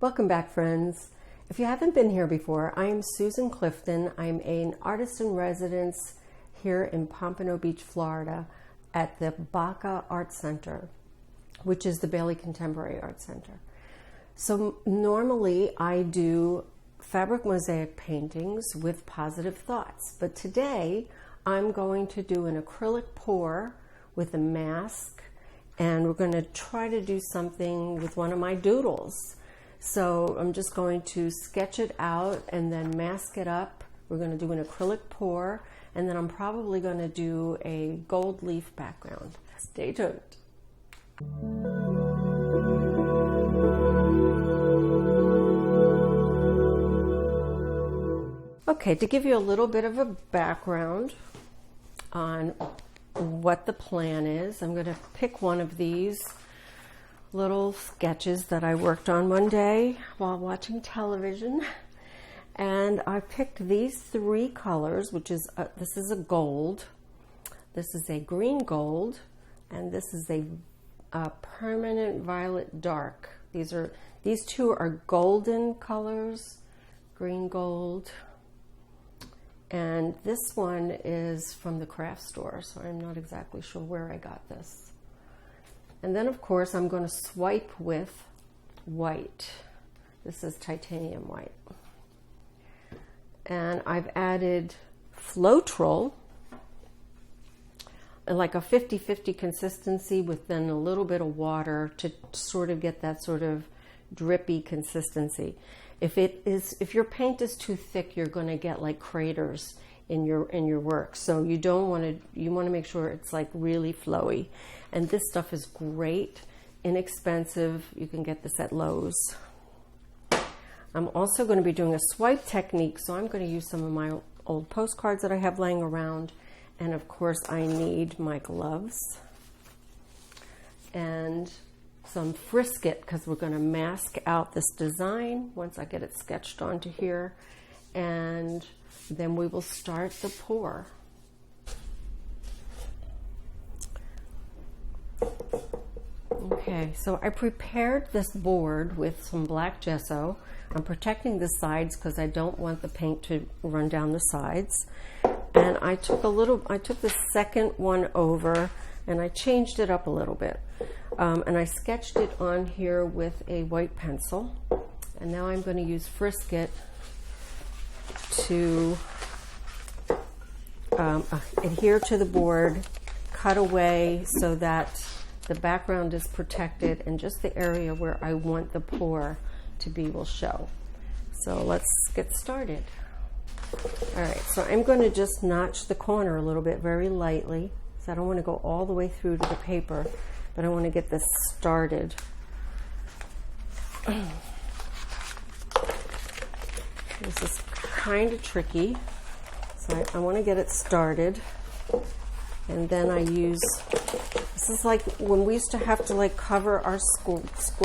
Welcome back, friends. If you haven't been here before, I'm Susan Clifton. I'm an artist in residence here in Pompano Beach, Florida at the Baca Art Center, which is the Bailey Contemporary Art Center. So normally I do fabric mosaic paintings with positive thoughts, but today I'm going to do an acrylic pour with a mask, and we're going to try to do something with one of my doodles. So I'm just going to sketch it out and then mask it up. We're going to do an acrylic pour, and then I'm probably going to do a gold leaf background. Stay tuned. Okay, to give you a little bit of a background on what the plan is, I'm going to pick one of these little sketches that I worked on one day while watching television, and I picked these three colors, which is this is a gold, this is a green gold, and this is a permanent violet dark. These two are golden colors, green gold, and this one is from the craft store, so I'm not exactly sure where I got this. And then, of course, I'm going to swipe with white. This is titanium white. And I've added Floetrol, like a 50-50 consistency with then a little bit of water to sort of get that sort of drippy consistency. If your paint is too thick, you're going to get like craters in your work. So you want to make sure it's like really flowy. And this stuff is great, inexpensive. You can get this at Lowe's. I'm also going to be doing a swipe technique, so I'm going to use some of my old postcards that I have laying around. And of course, I need my gloves and some Frisket, because we're going to mask out this design once I get it sketched onto here. And then we will start the pour. Okay, so I prepared this board with some black gesso. I'm protecting the sides because I don't want the paint to run down the sides. And I took the second one over and I changed it up a little bit. And I sketched it on here with a white pencil. And now I'm going to use Frisket to adhere to the board, cut away so that the background is protected and just the area where I want the pour to be will show. So let's get started. All right, so I'm going to just notch the corner a little bit very lightly. So I don't want to go all the way through to the paper, but I want to get this started. This is kind of tricky, so I want to get it started. And then I use, this is like when we used to have to like cover our school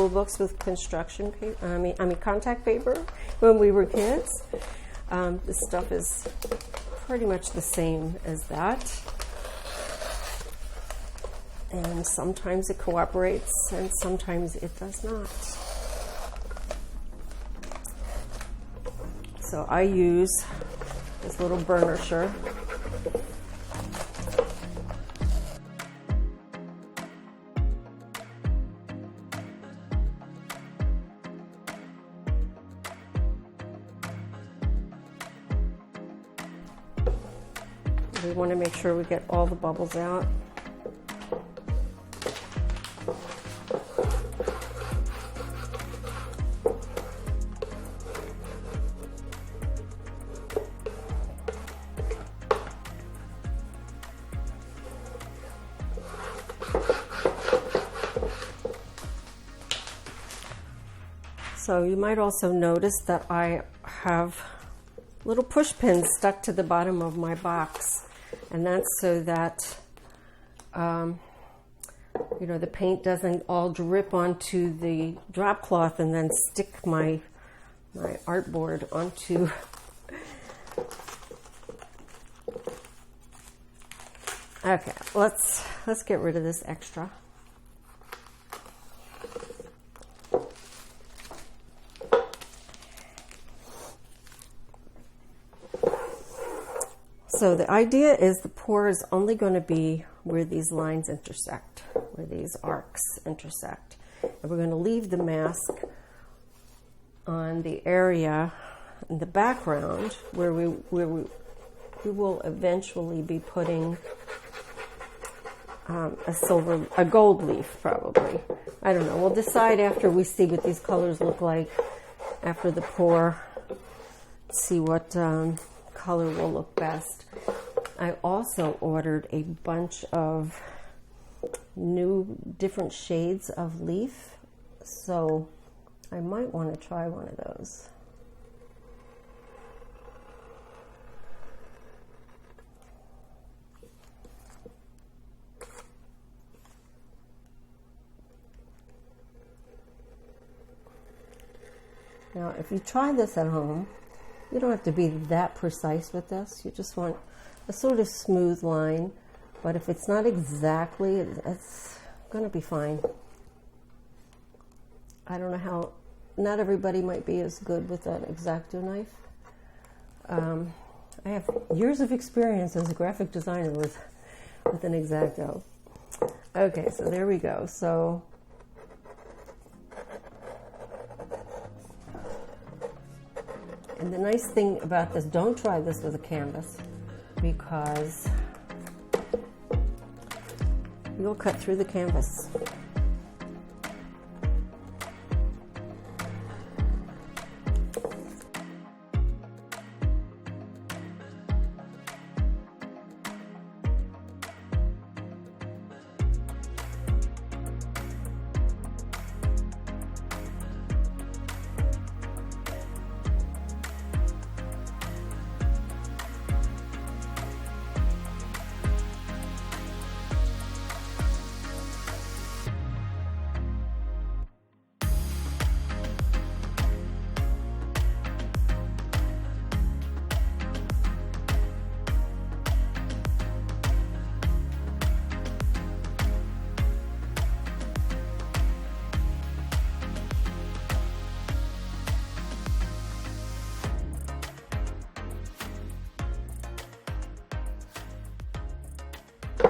books with construction paper, I mean contact paper when we were kids. This stuff is pretty much the same as that. And sometimes it cooperates and sometimes it does not. So I use this little burnisher. We want to make sure we get all the bubbles out. So you might also notice that I have little push pins stuck to the bottom of my box, and that's so that the paint doesn't all drip onto the drop cloth and then stick my artboard onto. Okay, let's get rid of this extra. So the idea is the pour is only going to be where these lines intersect, where these arcs intersect. And we're going to leave the mask on the area in the background where we will eventually be putting a gold leaf, probably. I don't know. We'll decide after we see what these colors look like after the pour. See what color will look best. I also ordered a bunch of new different shades of leaf, so I might want to try one of those. Now, if you try this at home, you don't have to be that precise with this. You just want a sort of smooth line, but if it's not exactly, it's going to be fine. I don't know how, not everybody might be as good with an Xacto knife. I have years of experience as a graphic designer with an Xacto. Okay, so there we go. So and the nice thing about this, don't try this with a canvas because you'll cut through the canvas.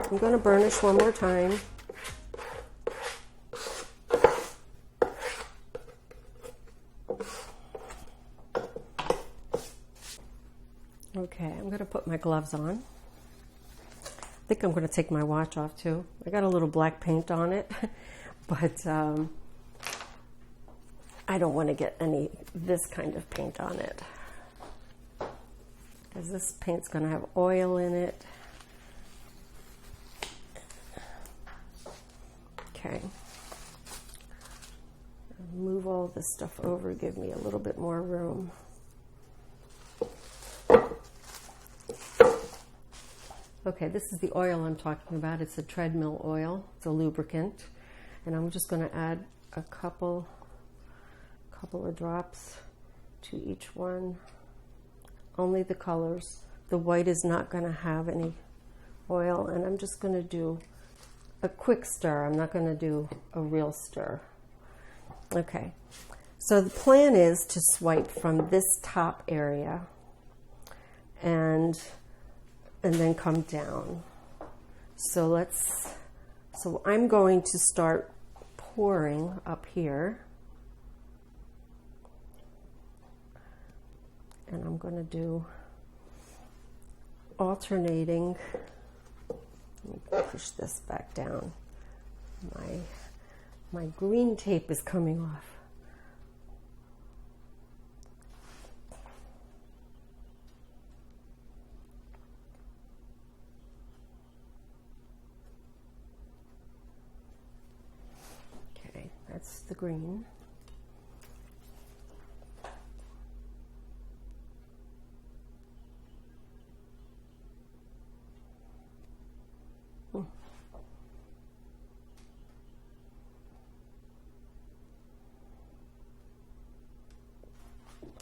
I'm going to burnish one more time. Okay, I'm going to put my gloves on. I think I'm going to take my watch off too. I got a little black paint on it, but I don't want to get any this kind of paint on it because this paint's going to have oil in it. Okay, move all this stuff over, give me a little bit more room. Okay, this is the oil I'm talking about. It's a treadmill oil. It's a lubricant. And I'm just going to add a couple of drops to each one. Only the colors. The white is not going to have any oil, and I'm just going to do a quick stir. I'm not going to do a real stir. Okay, so the plan is to swipe from this top area and then come down. So I'm going to start pouring up here, and I'm going to do alternating. Let me push this back down. My green tape is coming off. Okay, that's the green.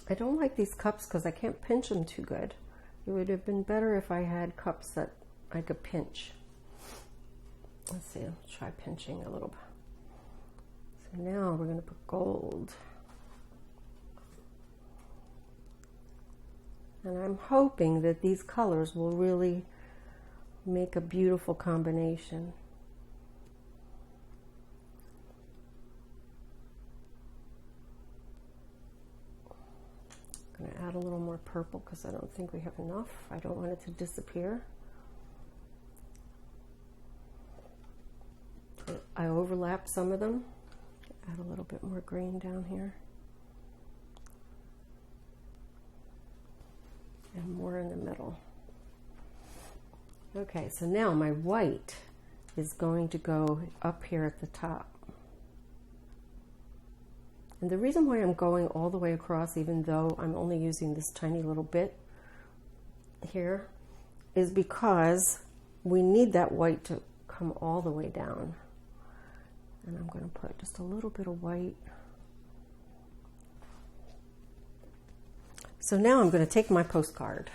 I don't like these cups because I can't pinch them too good. It would have been better if I had cups that I could pinch. Let's see, I'll try pinching a little bit. So now we're going to put gold. And I'm hoping that these colors will really make a beautiful combination. I'm going to add a little more purple because I don't think we have enough. I don't want it to disappear. I overlapped some of them. Add a little bit more green down here. And more in the middle. Okay, so now my white is going to go up here at the top. And the reason why I'm going all the way across, even though I'm only using this tiny little bit here, is because we need that white to come all the way down. And I'm going to put just a little bit of white. So now I'm going to take my postcard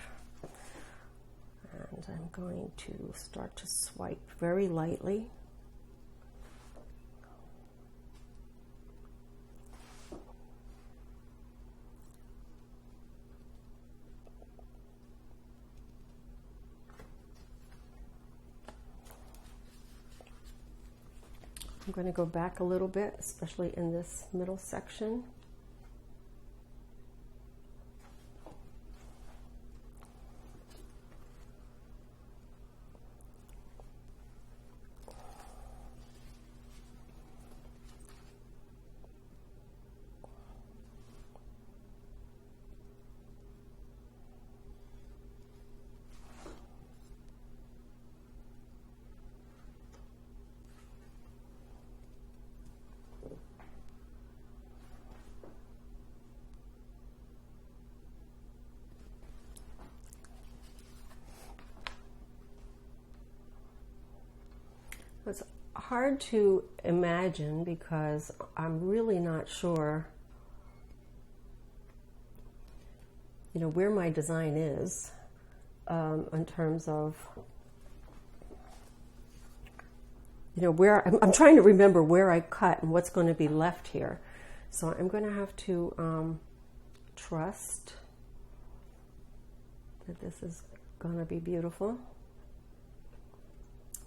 and I'm going to start to swipe very lightly. I'm going to go back a little bit, especially in this middle section. It's hard to imagine because I'm really not sure, where my design is in terms of, where I'm trying to remember where I cut and what's going to be left here. So I'm going to have to trust that this is going to be beautiful.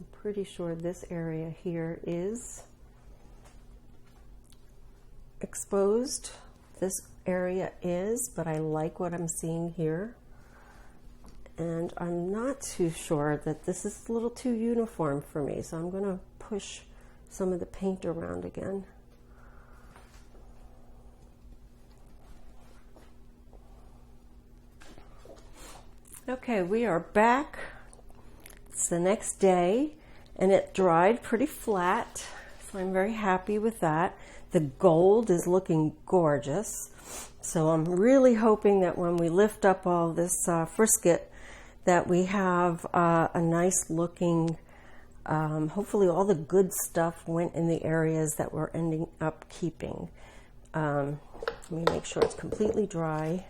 I'm pretty sure this area here is exposed. This area is, but I like what I'm seeing here. And I'm not too sure that this is a little too uniform for me, so I'm going to push some of the paint around again. Okay, we are back. It's the next day, and it dried pretty flat, so I'm very happy with that. The gold is looking gorgeous, so I'm really hoping that when we lift up all this frisket, that we have a nice looking, hopefully all the good stuff went in the areas that we're ending up keeping. Let me make sure it's completely dry.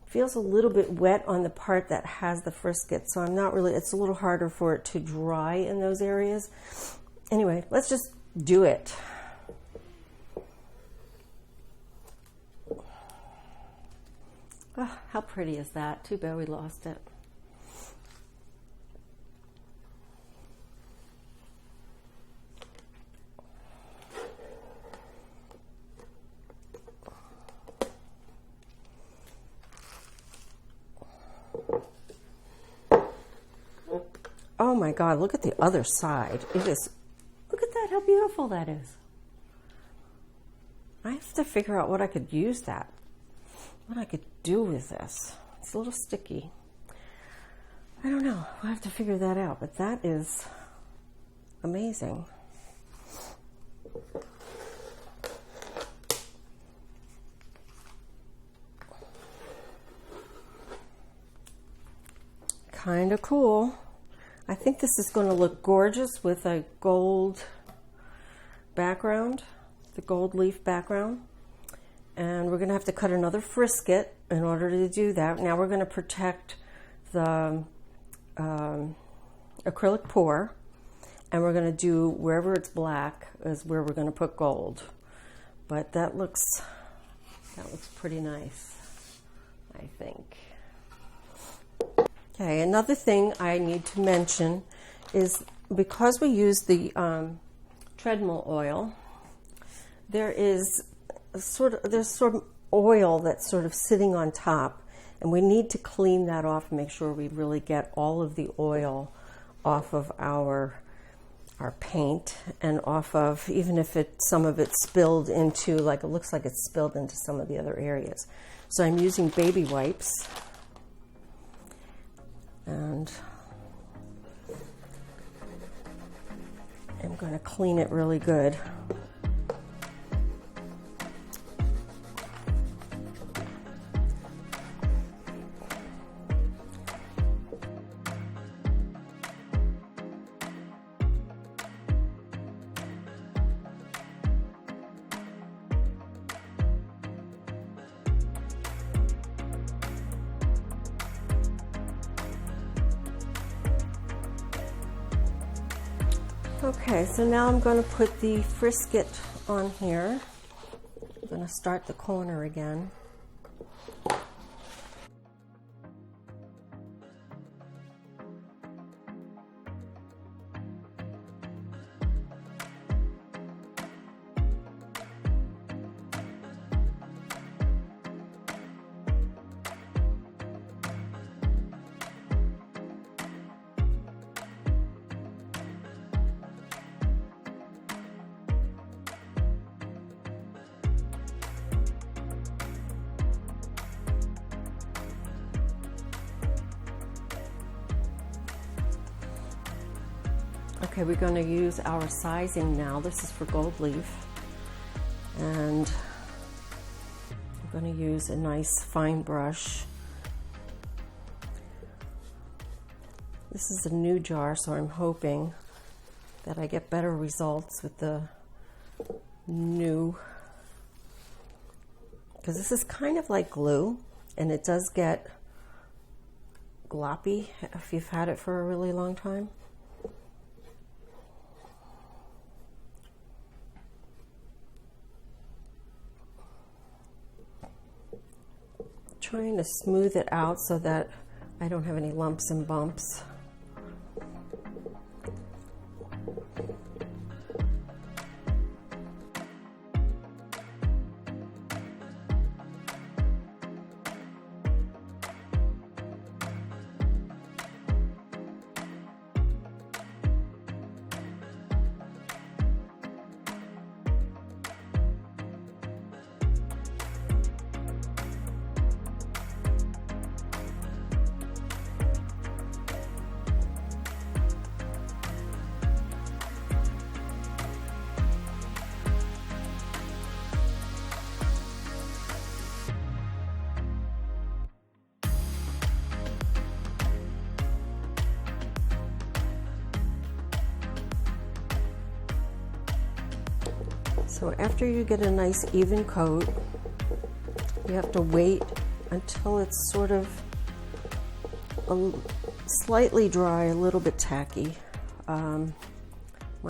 Feels a little bit wet on the part that has the frisket, so I'm not really, it's a little harder for it to dry in those areas. Anyway, let's just do it. Oh, how pretty is that? Too bad we lost it. Oh my God, look at the other side. It is, look at that, how beautiful that is. I have to figure out what I could use that, what I could do with this. It's a little sticky. I don't know, I'll have to figure that out, but that is amazing. Kind of cool. I think this is going to look gorgeous with a gold background, the gold leaf background. And we're going to have to cut another frisket in order to do that. Now we're going to protect the acrylic pour, and we're going to do wherever it's black is where we're going to put gold. But that looks pretty nice. I think. Okay, another thing I need to mention is because we use the treadmill oil, there's sort of oil that's sort of sitting on top, and we need to clean that off and make sure we really get all of the oil off of our paint and off of, even if some of it spilled into, like it looks like it's spilled into some of the other areas. So I'm using baby wipes, and I'm going to clean it really good. Okay, so now I'm going to put the Frisket on here. I'm going to start the corner again. Okay, we're going to use our sizing now. This is for gold leaf, and I'm going to use a nice fine brush. This is a new jar, so I'm hoping that I get better results with the new, because this is kind of like glue, and it does get gloppy if you've had it for a really long time. Trying to smooth it out so that I don't have any lumps and bumps. So after you get a nice even coat, you have to wait until it's sort of slightly dry, a little bit tacky. My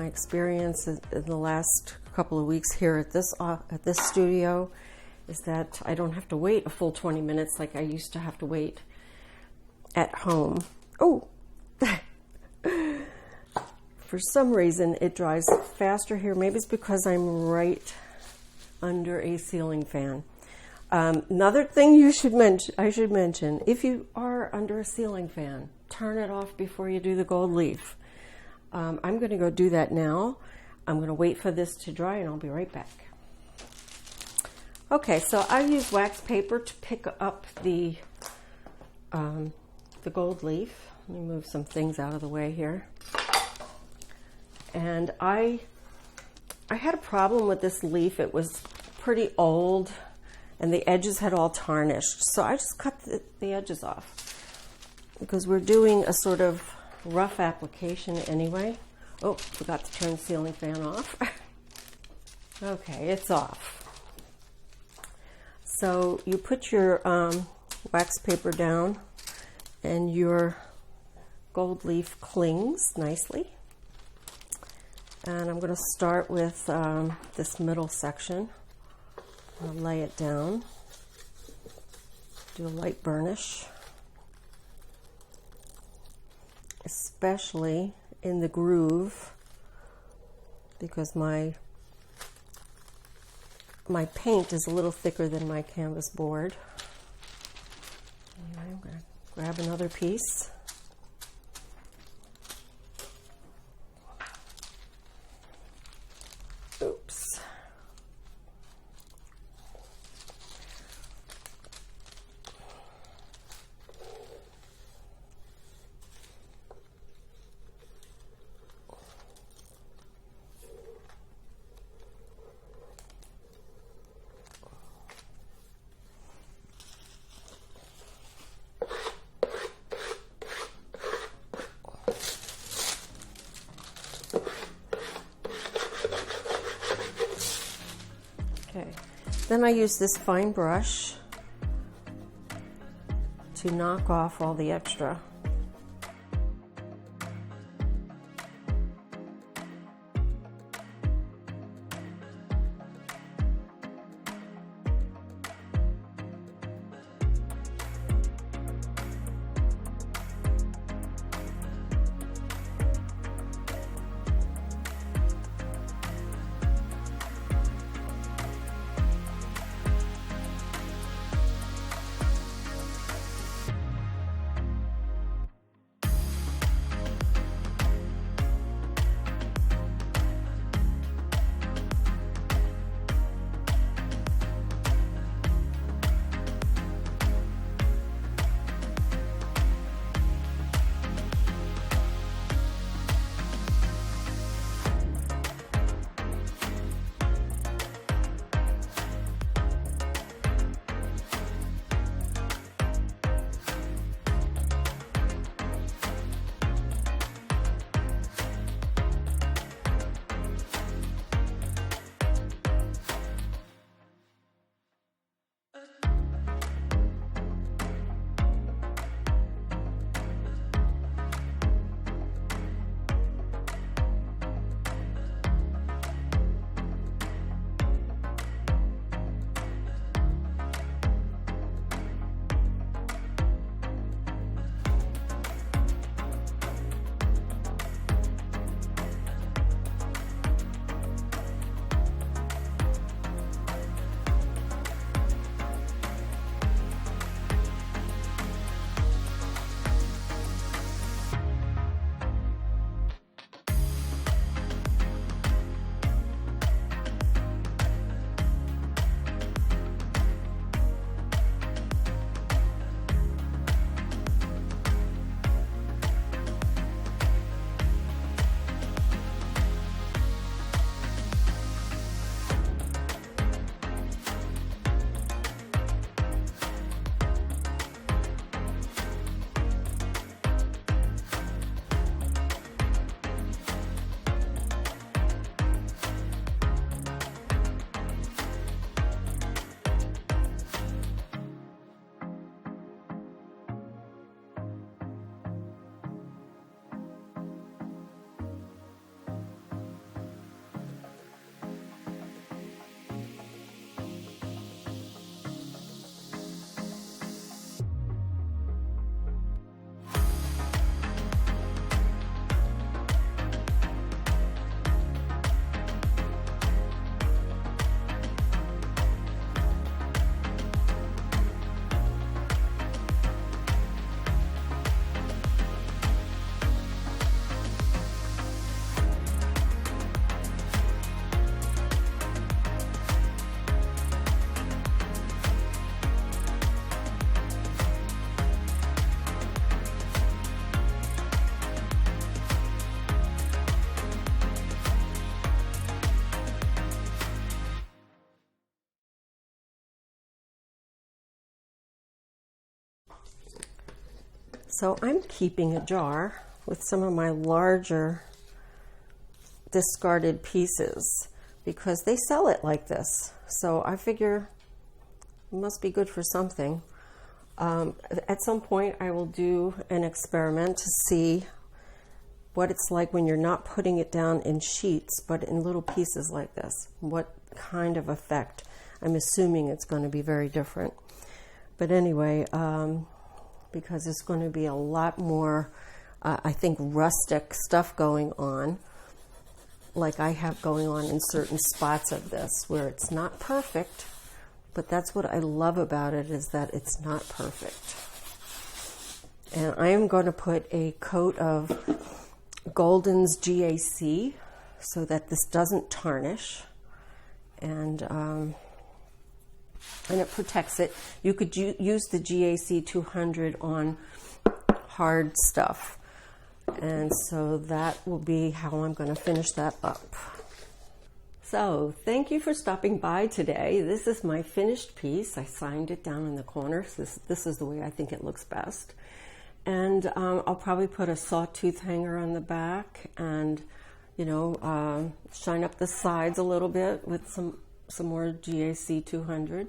experience in the last couple of weeks here at this studio is that I don't have to wait a full 20 minutes like I used to have to wait at home. Oh! For some reason, it dries faster here. Maybe it's because I'm right under a ceiling fan. Another thing I should mention, if you are under a ceiling fan, turn it off before you do the gold leaf. I'm going to go do that now. I'm going to wait for this to dry, and I'll be right back. Okay, so I use wax paper to pick up the gold leaf. Let me move some things out of the way here. And I had a problem with this leaf. It was pretty old, and the edges had all tarnished. So I just cut the edges off because we're doing a sort of rough application anyway. Oh, forgot to turn the ceiling fan off. Okay, it's off. So you put your wax paper down, and your gold leaf clings nicely. And I'm going to start with this middle section. I'll lay it down. do a light burnish, especially in the groove, because my paint is a little thicker than my canvas board. Anyway, I'm going to grab another piece. Oops. Then I use this fine brush to knock off all the extra. So I'm keeping a jar with some of my larger discarded pieces because they sell it like this. So I figure it must be good for something. At some point I will do an experiment to see what it's like when you're not putting it down in sheets but in little pieces like this. What kind of effect? I'm assuming it's going to be very different. But anyway, because there's going to be a lot more, I think, rustic stuff going on, like I have going on in certain spots of this, where it's not perfect, but that's what I love about it, is that it's not perfect. And I am going to put a coat of Golden's GAC so that this doesn't tarnish, and it protects it. You could use the GAC 200 on hard stuff, and so that will be how I'm going to finish that up. So thank you for stopping by today. This is my finished piece. I signed it down in the corner. This is the way I think it looks best. And I'll probably put a sawtooth hanger on the back, and shine up the sides a little bit with some more GAC 200,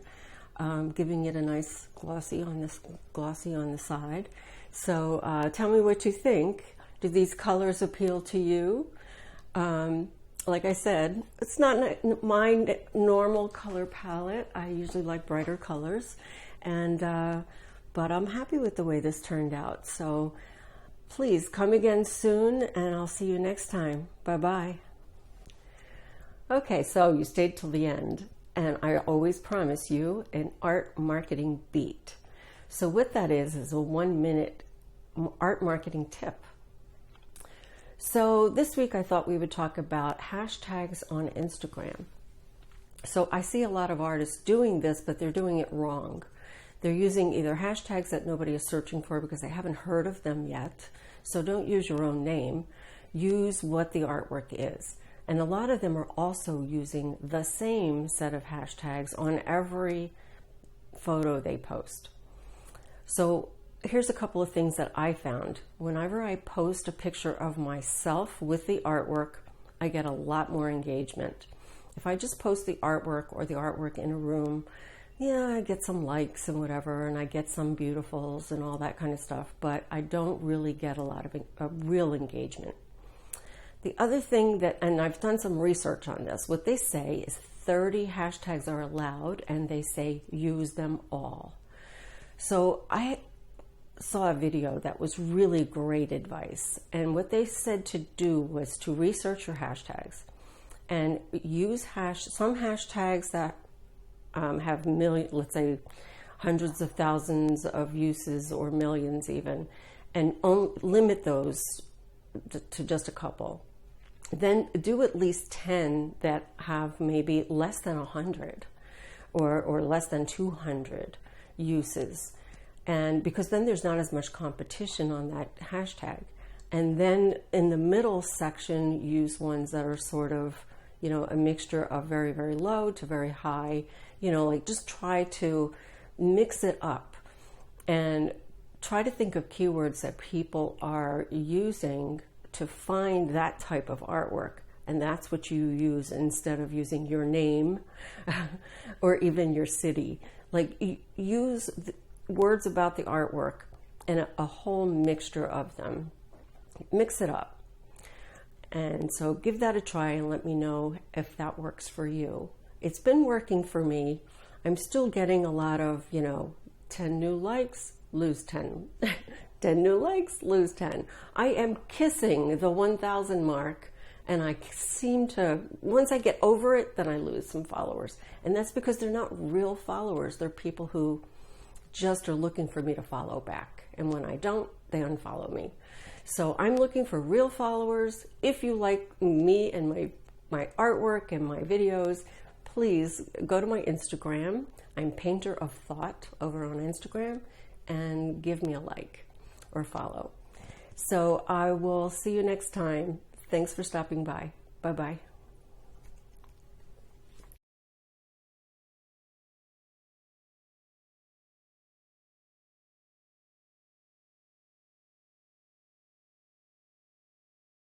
giving it a nice glossy on the side. So tell me what you think. Do these colors appeal to you? Like I said, it's not my normal color palette. I usually like brighter colors, but I'm happy with the way this turned out. So please come again soon, and I'll see you next time. Bye-bye. Okay, so you stayed till the end, and I always promise you an art marketing beat. So what that is a 1-minute art marketing tip. So this week I thought we would talk about hashtags on Instagram. So I see a lot of artists doing this, but they're doing it wrong. They're using either hashtags that nobody is searching for because they haven't heard of them yet. So don't use your own name. Use what the artwork is. And a lot of them are also using the same set of hashtags on every photo they post. So here's a couple of things that I found. Whenever I post a picture of myself with the artwork, I get a lot more engagement. If I just post the artwork or the artwork in a room, yeah, I get some likes and whatever, and I get some beautifuls and all that kind of stuff, but I don't really get a lot of real engagement. The other thing and I've done some research on this, what they say is 30 hashtags are allowed, and they say use them all. So I saw a video that was really great advice, and what they said to do was to research your hashtags and use some hashtags that have let's say hundreds of thousands of uses, or millions even, and limit those to just a couple. Then do at least 10 that have maybe less than 100 or less than 200 uses. And because then there's not as much competition on that hashtag. And then in the middle section, use ones that are sort of, a mixture of very, very low to very high, like just try to mix it up and try to think of keywords that people are using to find that type of artwork. And that's what you use instead of using your name or even your city. Like use words about the artwork and a whole mixture of them. Mix it up. And so give that a try and let me know if that works for you. It's been working for me. I'm still getting a lot of, 10 new likes, lose 10. 10 new likes, lose 10. I am kissing the 1,000 mark, and I seem to, once I get over it, then I lose some followers. And that's because they're not real followers. They're people who just are looking for me to follow back. And when I don't, they unfollow me. So I'm looking for real followers. If you like me and my artwork and my videos, please go to my Instagram. I'm Painter of Thought over on Instagram, and give me a like or follow. So I will see you next time. Thanks for stopping by. Bye-bye.